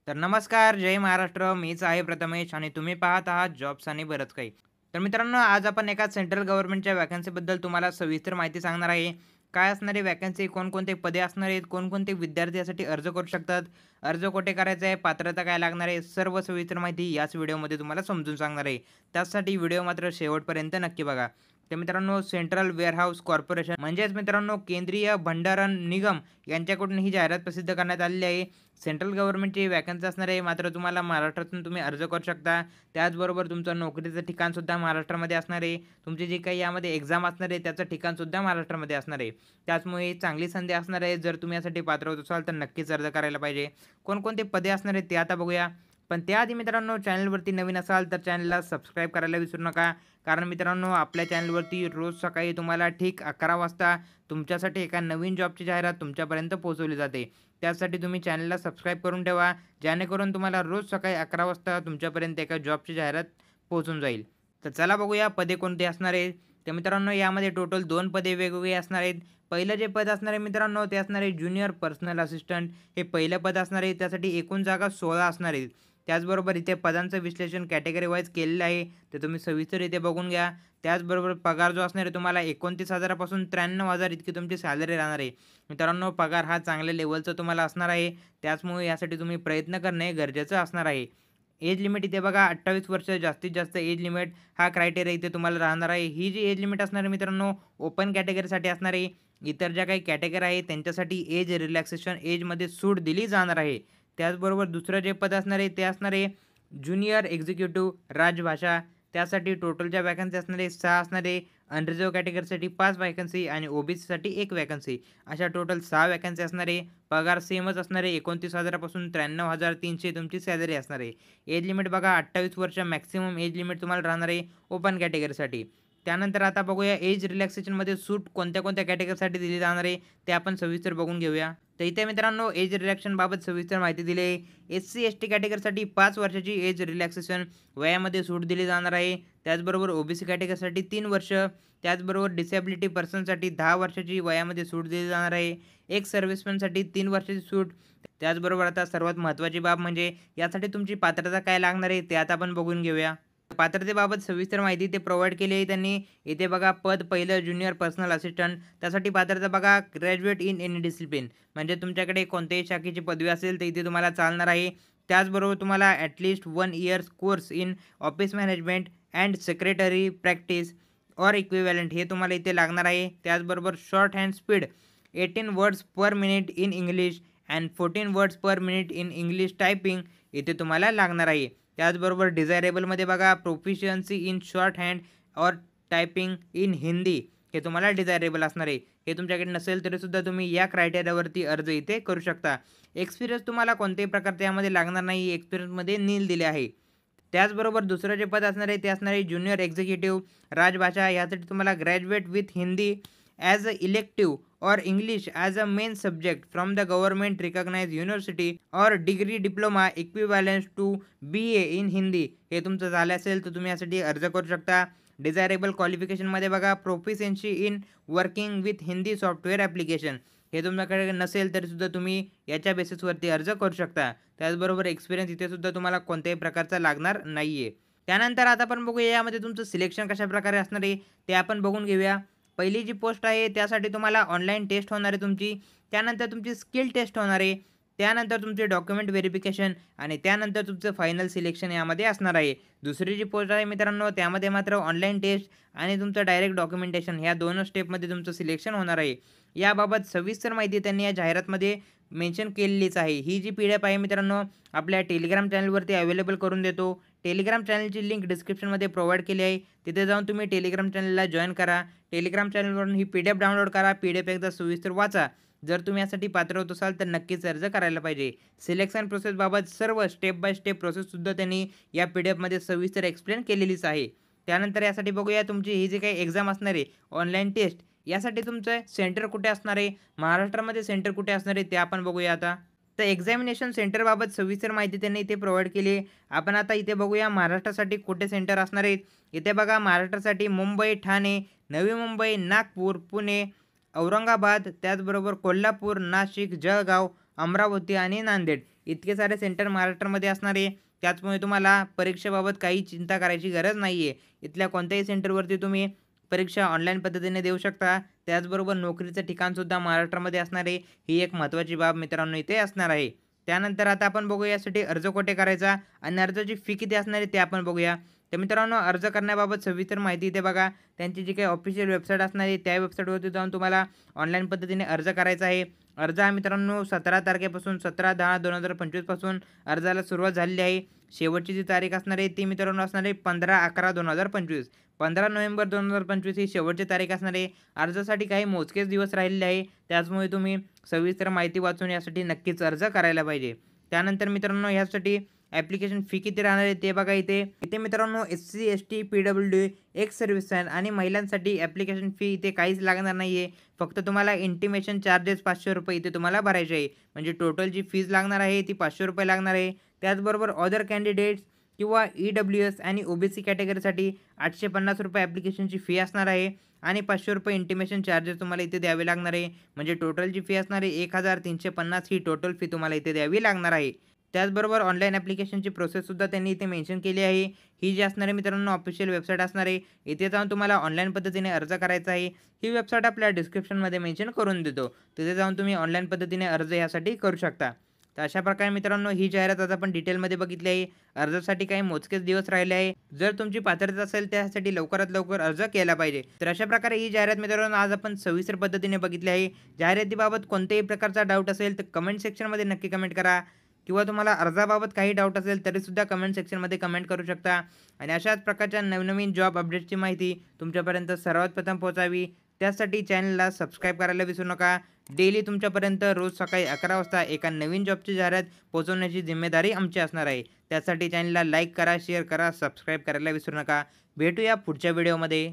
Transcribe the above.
तर नमस्कार, जय महाराष्ट्र. मीच आहे प्रथमेश आणि तुम्ही पाहत आहात जॉब्स आणि बरंच काही. तर मित्रांनो, आज आपण एका सेंट्रल गव्हर्नमेंटच्या व्हॅकन्सीबद्दल तुम्हाला सविस्तर माहिती सांगणार आहे. काय असणार आहे व्हॅकन्सी, कोणकोणते पदे असणार आहेत, कोणकोणते विद्यार्थी यासाठी अर्ज करू शकतात, अर्ज कुठे करायचा आहे, पात्रता काय लागणार आहे, सर्व सविस्तर माहिती याच व्हिडिओमध्ये तुम्हाला समजून सांगणार आहे. त्यासाठी व्हिडिओ मात्र शेवटपर्यंत नक्की बघा. तर मित्रांनो, सेंट्रल वेअरहाऊस कॉर्पोरेशन म्हणजेच मित्रांनो केंद्रीय भंडारण निगम यांच्याकडून ही जाहिरात प्रसिद्ध करण्यात आलेली आहे. सेंट्रल गव्हर्नमेंटची व्हॅकन्सी असणार आहे, मात्र तुम्हाला महाराष्ट्रातून तुम्ही अर्ज करू शकता. त्याचबरोबर तुमचं नोकरीचं ठिकाणसुद्धा महाराष्ट्रामध्ये असणार आहे. तुमची जी काही यामध्ये एक्झाम असणार आहे, त्याचं ठिकाणसुद्धा महाराष्ट्रामध्ये असणार आहे. त्याचमुळे ही चांगली संधी असणार आहे. जर तुम्ही यासाठी पात्र होत असाल, तर नक्कीच अर्ज करायला पाहिजे. कोणकोणते पदे असणार आहेत, ते आता बघूया. पण त्याआधी मित्रांनो, चॅनलवरती नवीन असाल, तर चॅनलला सबस्क्राईब करायला विसरू नका. कारण मित्रांनो, आपल्या चॅनलवरती रोज सकाळी तुम्हाला ठीक 11 वाजता तुमच्यासाठी एका नवीन जॉबची जाहिरात तुमच्यापर्यंत पोहोचवली जाते. त्यासाठी तुम्ही चॅनलला सबस्क्राईब करून ठेवा, जेणेकरून तुम्हाला रोज सकाळी 11 वाजता तुमच्यापर्यंत एका जॉबची जाहिरात पोहोचून जाईल. तर चला बघूया पदे कोणती असणार आहेत. तर मित्रांनो, यामध्ये टोटल 2 पदे वेगवेगळी असणार आहेत. पहिलं जे पद असणार आहे मित्रांनो, ते असणार आहे ज्युनियर पर्सनल असिस्टंट. हे पहिलं पद असणार आहे. त्यासाठी एकूण जागा 16 असणार आहेत. त्याचबरोबर इथे पदांचं विश्लेषण कॅटेगरी वाईज केलेलं आहे. ते तुम्ही सविस्तर इथे बघून घ्या. त्याचबरोबर पगार जो असणार आहे तुम्हाला 29,000 पासून 93,000 इतकी तुमची सॅलरी राहणार आहे. मित्रांनो, पगार हा चांगल्या लेव्हलचा तुम्हाला असणार आहे. त्याचमुळे यासाठी तुम्ही प्रयत्न करणे गरजेचं असणार आहे. एज लिमिट इथे बघा 28 वर्ष जास्तीत जास्त एज लिमिट हा क्रायटेरिया इथे तुम्हाला राहणार आहे. ही जी एज लिमिट असणार आहे मित्रांनो, ओपन कॅटेगरीसाठी असणार आहे. इतर ज्या काही कॅटेगरी आहे त्यांच्यासाठी एज रिलॅक्सेशन एजमध्ये सूट दिली जाणार आहे. त्याचबरोबर दुसरं जे पद असणार आहे ते असणार आहे ज्युनियर एक्झिक्युटिव्ह राजभाषा. त्यासाठी टोटल ज्या व्हॅकन्सी असणार आहे 6 असणार आहे. अनरिझर्व्ह कॅटेगरीसाठी 5 व्हॅकन्सी आणि ओबीसीसाठी 1 व्हॅकन्सी. अशा टोटल 6 व्हॅकन्सी असणार आहे. पगार सेमच असणार आहे. 29,000 पासून 93,300 तुमची सॅलरी असणार आहे. एज लिमिट बघा 28 वर्ष मॅक्सिमम एज लिमिट तुम्हाला राहणार आहे ओपन कॅटेगरीसाठी. त्यानंतर आता बघूया एज रिलॅक्सेशनमध्ये सूट कोणत्या-कोणत्या कॅटेगरीसाठी दिली जाणार आहे, ते आपण सविस्तर बघून घेऊया. तर इथे मित्रांनो एज रिलॅक्सेशनबाबत सविस्तर माहिती दिली आहे. एस-सी, एस-टी कॅटेगरीसाठी 5 वर्षाची एज रिलॅक्सेशन वयामध्ये सूट दिली जाणार आहे. त्याचबरोबर ओबीसी कॅटेगरीसाठी 3 वर्ष. त्याचबरोबर डिसेबिलिटी पर्सनसाठी 10 वर्षाची वयामध्ये सूट दिली जाणार आहे. एक्स सर्व्हिसमॅनसाठी 3 वर्षाची सूट. त्याचबरोबर आता सर्वात महत्त्वाची बाब म्हणजे यासाठी तुमची पात्रता काय लागणार आहे, ते आता आपण बघून घेऊया. पात्रतेबाबत सविस्तर माहिती ते प्रोव्हाईड केली आहे त्यांनी. इथे बघा पद पहिलं ज्युनियर पर्सनल असिस्टंट. त्यासाठी पात्रता बघा ग्रॅज्युएट इन एनी डिसिप्लिन. म्हणजे तुमच्याकडे कोणत्याही शाखेची पदवी असेल तर इथे तुम्हाला चालणार आहे. त्याचबरोबर तुम्हाला at least 1 years course in office management and secretary practice or equivalent हे तुम्हाला इथे लागणार आहे. त्याचबरोबर short hand speed 18 words per minute in English and 14 words per minute in English typing इथे तुम्हाला लागणार आहे. त्याचबरोबर डिझायरेबलमध्ये बघा प्रोफिशियन्सी इन शॉर्ट हँड और टायपिंग इन हिंदी हे तुम्हाला डिझायरेबल असणार आहे. हे तुमच्याकडे नसेल तरीसुद्धा तुम्ही या क्रायटेरियावरती अर्ज इथे करू शकता. एक्सपिरियन्स तुम्हाला कोणत्याही प्रकारचा यामध्ये लागणार नाही. एक्सपिरियन्समध्ये नील दिले आहे. त्याचबरोबर दुसरं जे पद असणार आहे ते असणार आहे ज्युनियर एक्झिक्युटिव्ह राजभाषा. यासाठी तुम्हाला graduate with Hindi as a elective और English as a main subject from the government recognised university और degree diploma equivalence to BA in Hindi हे तुमचं झालं असेल तर तुम्ही यासाठी अर्ज करू शकता. डिझायरेबल क्वालिफिकेशनमध्ये बघा proficiency in working with Hindi software application हे तुमच्याकडे नसेल तरीसुद्धा तुम्ही याच्या बेसिसवरती अर्ज करू शकता. त्याचबरोबर एक्सपिरियन्स इथेसुद्धा तुम्हाला कोणत्याही प्रकारचा लागणार नाही आहे. त्यानंतर आता आपण बघूया यामध्ये तुमचं सिलेक्शन कशाप्रकारे असणार आहे ते आपण बघून घेऊया. पहिली जी पोस्ट आहे त्यासाठी तुम्हाला ऑनलाईन टेस्ट होणार आहे तुमची. त्यानंतर तुमची स्किल टेस्ट होणार आहे. त्यानंतर तुमचे डॉक्युमेंट व्हेरिफिकेशन आणि त्यानंतर तुमचं फायनल सिलेक्शन यामध्ये असणार आहे. दुसरी जी पोस्ट आहे मित्रांनो त्यामध्ये मात्र ऑनलाईन टेस्ट आणि तुमचं डायरेक्ट डॉक्युमेंटेशन ह्या 2 स्टेपमध्ये तुमचं सिलेक्शन होणार आहे. याबाबत सविस्तर माहिती त्यांनी या जाहिरातमध्ये मेन्शन केलेलीच आहे. ही जी PDF आहे मित्रांनो आपल्या टेलिग्राम चॅनलवरती अवेलेबल करून देतो. टेलिग्राम चॅनलची लिंक डिस्क्रिप्शनमध्ये प्रोव्हाईड केली आहे. तिथे जाऊन तुम्ही टेलिग्राम चॅनलला जॉइन करा. टेलिग्राम चॅनलवरून ही PDF डाउनलोड करा. PDF एकदा सविस्तर वाचा. जर तुम्ही यासाठी पात्र होत असाल तर नक्कीच अर्ज करायला पाहिजे. सिलेक्शन प्रोसेसबाबत सर्व स्टेप बाय स्टेप प्रोसेससुद्धा त्यांनी या PDFमध्ये सविस्तर एक्सप्लेन केलेलीच आहे. त्यानंतर यासाठी बघूया तुमची ही जी काही एक्झाम असणार आहे ऑनलाईन टेस्ट यासाठी तुमचं सेंटर कुठे असणार आहे, महाराष्ट्रामध्ये सेंटर कुठे असणार आहे ते आपण बघूया आता. तर एक्झामिनेशन सेंटरबाबत सविस्तर माहिती त्यांनी इथे प्रोव्हाईड केली आहे. आपण आता इथे बघूया महाराष्ट्रासाठी कुठे सेंटर असणार आहेत. इथे बघा महाराष्ट्रासाठी मुंबई, ठाणे, नवी मुंबई, नागपूर, पुणे, औरंगाबाद, त्याचबरोबर कोल्हापूर, नाशिक, जळगाव, अमरावती आणि नांदेड इतके सारे सेंटर महाराष्ट्रामध्ये असणार आहे. त्याचमुळे तुम्हाला परीक्षेबाबत काही चिंता करायची गरज नाही आहे. इथल्या कोणत्याही सेंटरवरती तुम्ही परीक्षा ऑनलाईन पद्धतीने देऊ शकता. त्याचबरोबर नोकरीचं ठिकाणसुद्धा महाराष्ट्रामध्ये असणार आहे. ही एक महत्त्वाची बाब मित्रांनो इथे असणार आहे. त्यानंतर आता आपण बघूया यासाठी अर्ज कुठे करायचा आणि अर्जाची फी किती असणार आहे ते आपण बघूया. तर मित्रांनो अर्ज करण्याबाबत सविस्तर माहिती इथे बघा. त्यांची जी काही ऑफिशियल वेबसाईट असणार आहे त्या वेबसाईटवरती जाऊन तुम्हाला ऑनलाईन पद्धतीने अर्ज करायचा आहे. अर्ज हा मित्रांनो 17 तारखेपासून 17/10/2025 पासून अर्जाला सुरुवात झालेली आहे. शेवटची जी तारीख असणार आहे ती मित्रांनो असणार आहे 15/11/2025. 15 नोव्हेंबर 2025 ही शेवटची तारीख असणार आहे. अर्जासाठी काही मोजकेच दिवस राहिलेले आहे. त्याचमुळे तुम्ही सविस्तर माहिती वाचून यासाठी नक्कीच अर्ज करायला पाहिजे. त्यानंतर मित्रांनो यासाठी ॲप्लिकेशन फी किती राहणार आहे ते बघा इथे. इथे मित्रांनो SC, ST, PWD, ex serviceman आणि महिलांसाठी ॲप्लिकेशन फी इथे काहीच लागणार नाही आहे. फक्त तुम्हाला इंटिमेशन चार्जेस ₹500 इथे तुम्हाला भरायचे आहे. म्हणजे टोटल जी फीज लागणार आहे ती ₹500 लागणार आहे. त्याचबरोबर अदर कॅन्डिडेट्स किंवा EWS आणि OBC कॅटेगरीसाठी ₹850 ॲप्लिकेशनची फी असणार आहे आणि ₹500 इंटिमेशन चार्जेस तुम्हाला इथे द्यावे लागणार आहे. म्हणजे टोटल जी फी असणार आहे 1350 ही टोटल फी तुम्हाला इथे द्यावी लागणार आहे. त्याचबरोबर ऑनलाईन ॲप्लिकेशनची प्रोसेससुद्धा त्यांनी इथे मेन्शन केली आहे. ही जी असणार आहे मित्रांनो ऑफिशियल वेबसाईट असणार आहे. इथे जाऊन तुम्हाला ऑनलाईन पद्धतीने अर्ज करायचा आहे. ही वेबसाईट आपल्या डिस्क्रिप्शनमध्ये मेन्शन करून देतो. तिथे जाऊन तुम्ही ऑनलाईन पद्धतीने अर्ज यासाठी करू शकता. तर अशा प्रकारे मित्रांनो ही जाहिरात आज आपण डिटेलमध्ये बघितली आहे. अर्जासाठी काही मोजकेच दिवस राहिले आहे. जर तुमची पात्रता असेल त्यासाठी लवकरात लवकर अर्ज केला पाहिजे. तर अशा प्रकारे ही जाहिरात मित्रांनो आज आपण सविस्तर पद्धतीने बघितली आहे. जाहिरातीबाबत कोणत्याही प्रकारचा डाऊट असेल तर कमेंट सेक्शनमध्ये नक्की कमेंट करा किंवा तुम्हाला अर्जाबाबत काही डाऊट असेल तरीसुद्धा कमेंट सेक्शनमध्ये कमेंट करू शकता. आणि अशाच प्रकारच्या नवनवीन जॉब अपडेट्सची माहिती तुमच्यापर्यंत सर्वात प्रथम पोहोचावी त्यासाठी चॅनलला सबस्क्राईब करायला विसरू नका. डेली तुमच्यापर्यंत रोज सकाळी 11 वाजता एका नवीन जॉबची जाहिरात पोहोचवण्याची जिम्मेदारी आमची असणार आहे. त्यासाठी चॅनलला लाईक करा, शेअर करा, सबस्क्राईब करायला विसरू नका. भेटूया पुढच्या व्हिडिओमध्ये.